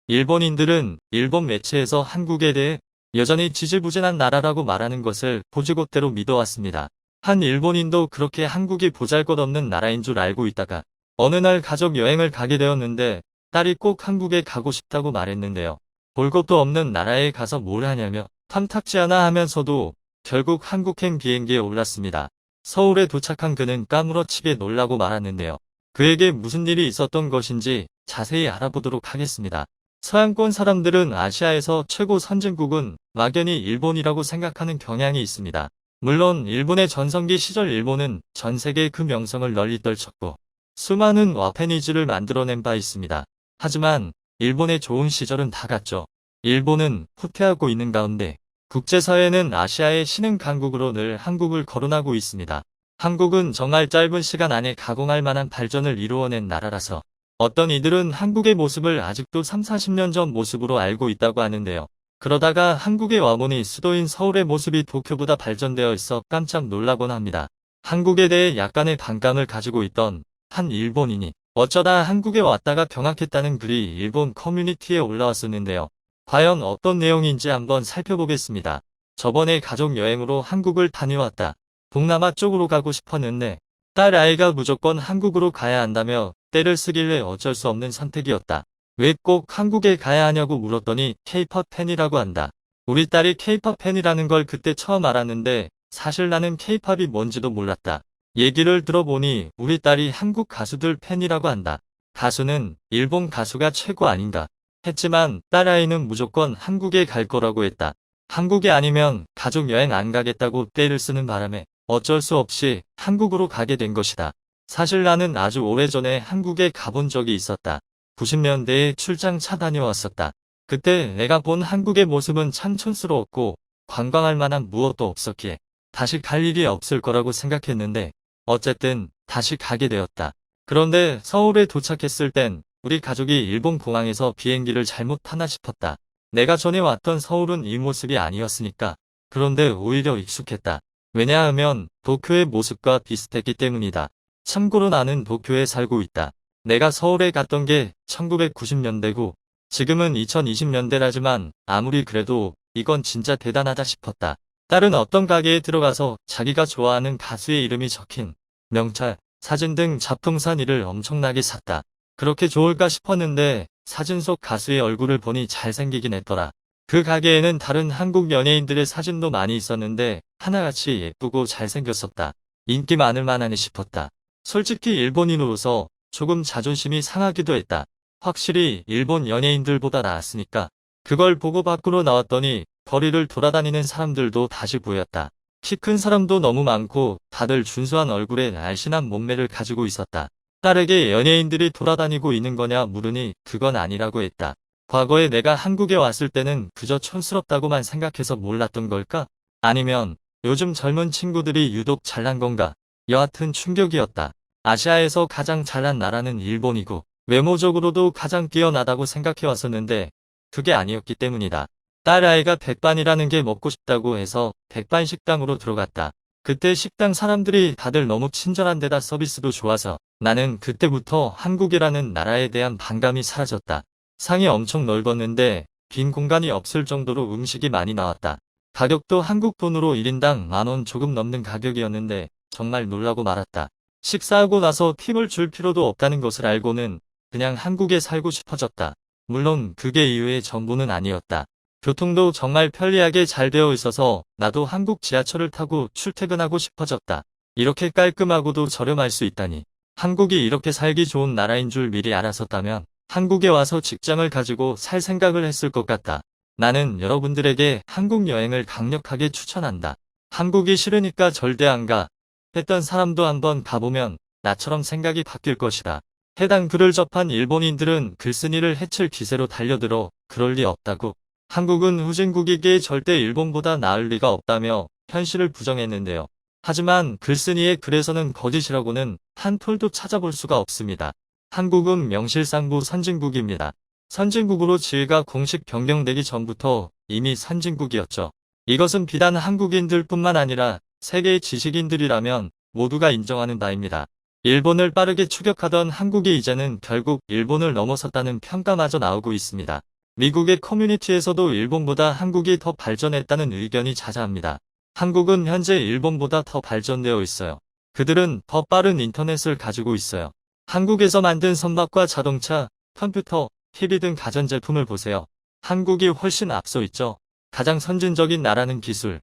일본인들은 일본 매체에서 한국에 대해 여전히 지지부진한 나라라고 말하는 것을 보지곳대로 믿어왔습니다. 한 일본인도 그렇게 한국이 보잘것없는 나라인 줄 알고 있다가 어느 날 가족 여행을 가게 되었는데 딸이 꼭 한국에 가고 싶다고 말했는데요. 볼 것도 없는 나라에 가서 뭘 하냐며 탐탁지 않아 하면서도 결국 한국행 비행기에 올랐습니다. 서울에 도착한 그는 까무러치게 놀라고 말았는데요. 그에게 무슨 일이 있었던 것인지 자세히 알아보도록 하겠습니다. 서양권 사람들은 아시아에서 최고 선진국은 막연히 일본이라고 생각하는 경향이 있습니다. 물론 일본의 전성기 시절 일본은 전 세계에 그 명성을 널리 떨쳤고 수많은 와페니즈를 만들어낸 바 있습니다. 하지만 일본의 좋은 시절은 다 갔죠. 일본은 후퇴하고 있는 가운데 국제사회는 아시아의 신흥 강국으로 늘 한국을 거론하고 있습니다. 한국은 정말 짧은 시간 안에 가공할 만한 발전을 이루어낸 나라라서 어떤 이들은 한국의 모습을 아직도 3, 40년 전 모습으로 알고 있다고 하는데요. 그러다가 한국에 와보니 수도인 서울의 모습이 도쿄보다 발전되어 있어 깜짝 놀라곤 합니다. 한국에 대해 약간의 반감을 가지고 있던 한 일본인이 어쩌다 한국에 왔다가 병학했다는 글이 일본 커뮤니티에 올라왔었는데요. 과연 어떤 내용인지 한번 살펴보겠습니다. 저번에 가족 여행으로 한국을 다녀왔다. 동남아 쪽으로 가고 싶었는데 딸 아이가 무조건 한국으로 가야 한다며 떼를 쓰길래 어쩔 수 없는 선택이었다. 왜 꼭 한국에 가야 하냐고 물었더니 K-POP 팬이라고 한다. 우리 딸이 K-POP 팬이라는 걸 그때 처음 알았는데 사실 나는 K-POP이 뭔지도 몰랐다. 얘기를 들어보니 우리 딸이 한국 가수들 팬이라고 한다. 가수는 일본 가수가 최고 아닌가 했지만 딸아이는 무조건 한국에 갈 거라고 했다. 한국이 아니면 가족 여행 안 가겠다고 떼를 쓰는 바람에 어쩔 수 없이 한국으로 가게 된 것이다. 사실 나는 아주 오래전에 한국에 가본 적이 있었다. 90년대에 출장 차 다녀왔었다. 그때 내가 본 한국의 모습은 참 촌스러웠고 관광할 만한 무엇도 없었기에 다시 갈 일이 없을 거라고 생각했는데 어쨌든 다시 가게 되었다. 그런데 서울에 도착했을 땐 우리 가족이 일본 공항에서 비행기를 잘못 타나 싶었다. 내가 전에 왔던 서울은 이 모습이 아니었으니까. 그런데 오히려 익숙했다. 왜냐하면 도쿄의 모습과 비슷했기 때문이다. 참고로 나는 도쿄에 살고 있다. 내가 서울에 갔던 게 1990년대고 지금은 2020년대라지만 아무리 그래도 이건 진짜 대단하다 싶었다. 딸은 어떤 가게에 들어가서 자기가 좋아하는 가수의 이름이 적힌 명찰, 사진 등 잡동사니를 엄청나게 샀다. 그렇게 좋을까 싶었는데 사진 속 가수의 얼굴을 보니 잘생기긴 했더라. 그 가게에는 다른 한국 연예인들의 사진도 많이 있었는데 하나같이 예쁘고 잘생겼었다. 인기 많을 만하네 싶었다. 솔직히 일본인으로서 조금 자존심이 상하기도 했다. 확실히 일본 연예인들보다 나았으니까. 그걸 보고 밖으로 나왔더니 거리를 돌아다니는 사람들도 다시 보였다. 키 큰 사람도 너무 많고 다들 준수한 얼굴에 날씬한 몸매를 가지고 있었다. 딸에게 연예인들이 돌아다니고 있는 거냐 물으니 그건 아니라고 했다. 과거에 내가 한국에 왔을 때는 그저 촌스럽다고만 생각해서 몰랐던 걸까? 아니면 요즘 젊은 친구들이 유독 잘난 건가? 여하튼 충격이었다. 아시아에서 가장 잘난 나라는 일본이고 외모적으로도 가장 뛰어나다고 생각해왔었는데 그게 아니었기 때문이다. 딸아이가 백반이라는 게 먹고 싶다고 해서 백반식당으로 들어갔다. 그때 식당 사람들이 다들 너무 친절한 데다 서비스도 좋아서 나는 그때부터 한국이라는 나라에 대한 반감이 사라졌다. 상이 엄청 넓었는데 빈 공간이 없을 정도로 음식이 많이 나왔다. 가격도 한국 돈으로 1인당 10,000원 조금 넘는 가격이었는데 정말 놀라고 말았다. 식사하고 나서 팁을 줄 필요도 없다는 것을 알고는 그냥 한국에 살고 싶어졌다. 물론 그게 이유의 전부는 아니었다. 교통도 정말 편리하게 잘 되어 있어서 나도 한국 지하철을 타고 출퇴근하고 싶어졌다. 이렇게 깔끔하고도 저렴할 수 있다니. 한국이 이렇게 살기 좋은 나라인 줄 미리 알았었다면 한국에 와서 직장을 가지고 살 생각을 했을 것 같다. 나는 여러분들에게 한국 여행을 강력하게 추천한다. 한국이 싫으니까 절대 안 가 했던 사람도 한번 가보면 나처럼 생각이 바뀔 것이다. 해당 글을 접한 일본인들은 글쓴이를 해칠 기세로 달려들어 그럴 리 없다고. 한국은 후진국이기에 절대 일본보다 나을 리가 없다며 현실을 부정했는데요. 하지만 글쓴이의 글에서는 거짓이라고는 한 톨도 찾아볼 수가 없습니다. 한국은 명실상부 선진국입니다. 선진국으로 지위가 공식 변경되기 전부터 이미 선진국이었죠. 이것은 비단 한국인들 뿐만 아니라 세계의 지식인들이라면 모두가 인정하는 바입니다. 일본을 빠르게 추격하던 한국이 이제는 결국 일본을 넘어섰다는 평가마저 나오고 있습니다. 미국의 커뮤니티에서도 일본보다 한국이 더 발전했다는 의견이 자자합니다. 한국은 현재 일본보다 더 발전되어 있어요. 그들은 더 빠른 인터넷을 가지고 있어요. 한국에서 만든 선박과 자동차, 컴퓨터, TV 등 가전제품을 보세요. 한국이 훨씬 앞서 있죠. 가장 선진적인 나라는 기술,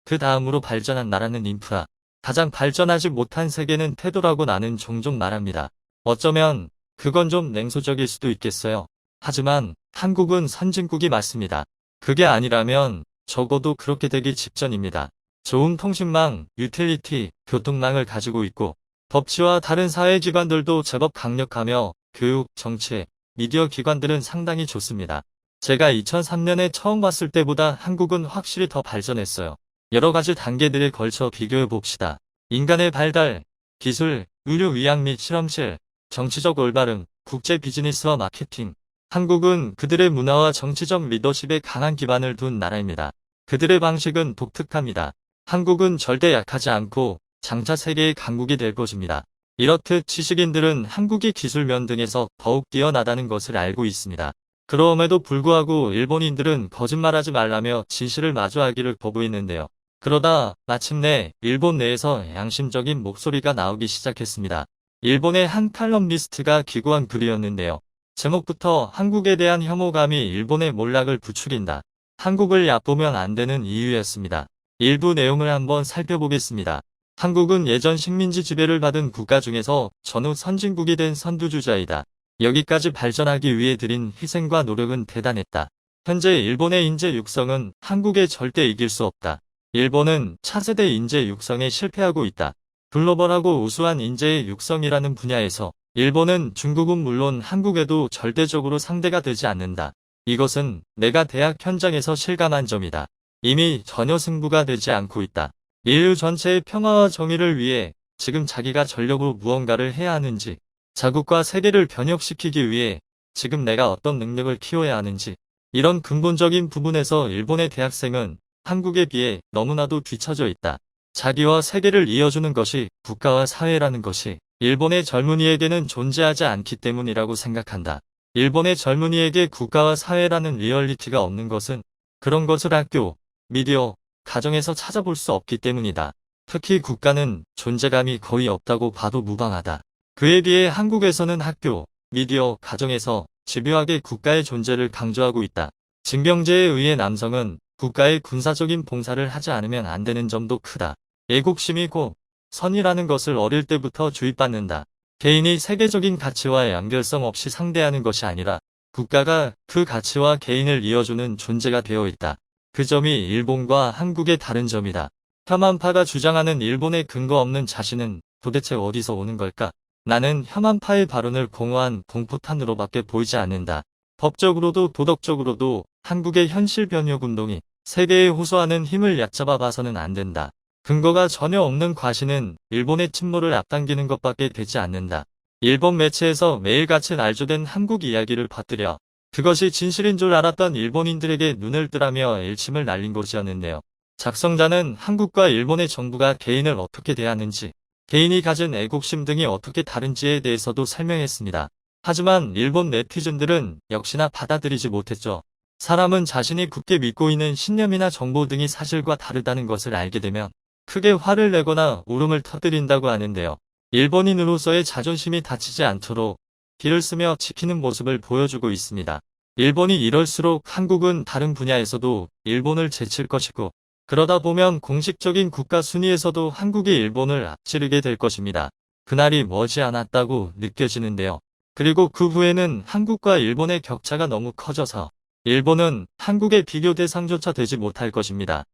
그 다음으로 발전한 나라는 인프라, 가장 발전하지 못한 세계는 태도라고 나는 종종 말합니다. 어쩌면 그건 좀 냉소적일 수도 있겠어요. 하지만 한국은 선진국이 맞습니다. 그게 아니라면 적어도 그렇게 되기 직전입니다. 좋은 통신망, 유틸리티, 교통망을 가지고 있고 법치와 다른 사회기관들도 제법 강력하며 교육, 정치, 미디어 기관들은 상당히 좋습니다. 제가 2003년에 처음 봤을 때보다 한국은 확실히 더 발전했어요. 여러 가지 단계들에 걸쳐 비교해 봅시다. 인간의 발달, 기술, 의료 의학 및 실험실, 정치적 올바름, 국제 비즈니스와 마케팅. 한국은 그들의 문화와 정치적 리더십에 강한 기반을 둔 나라입니다. 그들의 방식은 독특합니다. 한국은 절대 약하지 않고 장차 세계의 강국이 될 것입니다. 이렇듯 지식인들은 한국이 기술면 등에서 더욱 뛰어나다는 것을 알고 있습니다. 그럼에도 불구하고 일본인들은 거짓말하지 말라며 진실을 마주하기를 거부했는데요. 그러다 마침내 일본 내에서 양심적인 목소리가 나오기 시작했습니다. 일본의 한 칼럼니스트가 기고한 글이었는데요. 제목부터 한국에 대한 혐오감이 일본의 몰락을 부추긴다. 한국을 얕보면 안 되는 이유였습니다. 일부 내용을 한번 살펴보겠습니다. 한국은 예전 식민지 지배를 받은 국가 중에서 전후 선진국이 된 선두주자이다. 여기까지 발전하기 위해 들인 희생과 노력은 대단했다. 현재 일본의 인재 육성은 한국에 절대 이길 수 없다. 일본은 차세대 인재 육성에 실패하고 있다. 글로벌하고 우수한 인재의 육성이라는 분야에서 일본은 중국은 물론 한국에도 절대적으로 상대가 되지 않는다. 이것은 내가 대학 현장에서 실감한 점이다. 이미 전혀 승부가 되지 않고 있다. 인류 전체의 평화와 정의를 위해 지금 자기가 전력으로 무언가를 해야 하는지, 자국과 세계를 변혁시키기 위해 지금 내가 어떤 능력을 키워야 하는지, 이런 근본적인 부분에서 일본의 대학생은 한국에 비해 너무나도 뒤처져 있다. 자기와 세계를 이어주는 것이 국가와 사회라는 것이 일본의 젊은이에게는 존재하지 않기 때문이라고 생각한다. 일본의 젊은이에게 국가와 사회라는 리얼리티가 없는 것은 그런 것을 학교, 미디어, 가정에서 찾아볼 수 없기 때문이다. 특히 국가는 존재감이 거의 없다고 봐도 무방하다. 그에 비해 한국에서는 학교, 미디어, 가정에서 집요하게 국가의 존재를 강조하고 있다. 징병제에 의해 남성은 국가의 군사적인 봉사를 하지 않으면 안 되는 점도 크다. 애국심이 고 선이라는 것을 어릴 때부터 주입받는다. 개인이 세계적인 가치와 연결성 없이 상대하는 것이 아니라 국가가 그 가치와 개인을 이어주는 존재가 되어 있다. 그 점이 일본과 한국의 다른 점이다. 혐한파가 주장하는 일본의 근거 없는 자신은 도대체 어디서 오는 걸까? 나는 혐한파의 발언을 공허한 공포탄으로밖에 보이지 않는다. 법적으로도 도덕적으로도 한국의 현실 변혁 운동이 세계에 호소하는 힘을 얕잡아 봐서는 안 된다. 근거가 전혀 없는 과시는 일본의 침몰을 앞당기는 것밖에 되지 않는다. 일본 매체에서 매일같이 날조된 한국 이야기를 퍼뜨려 그것이 진실인 줄 알았던 일본인들에게 눈을 뜨라며 일침을 날린 것이었는데요. 작성자는 한국과 일본의 정부가 개인을 어떻게 대하는지, 개인이 가진 애국심 등이 어떻게 다른지에 대해서도 설명했습니다. 하지만 일본 네티즌들은 역시나 받아들이지 못했죠. 사람은 자신이 굳게 믿고 있는 신념이나 정보 등이 사실과 다르다는 것을 알게 되면 크게 화를 내거나 울음을 터뜨린다고 하는데요. 일본인으로서의 자존심이 다치지 않도록 기를 쓰며 지키는 모습을 보여주고 있습니다. 일본이 이럴수록 한국은 다른 분야에서도 일본을 제칠 것이고, 그러다 보면 공식적인 국가 순위에서도 한국이 일본을 앞지르게 될 것입니다. 그날이 머지 않았다고 느껴지는데요. 그리고 그 후에는 한국과 일본의 격차가 너무 커져서 일본은 한국의 비교 대상조차 되지 못할 것입니다.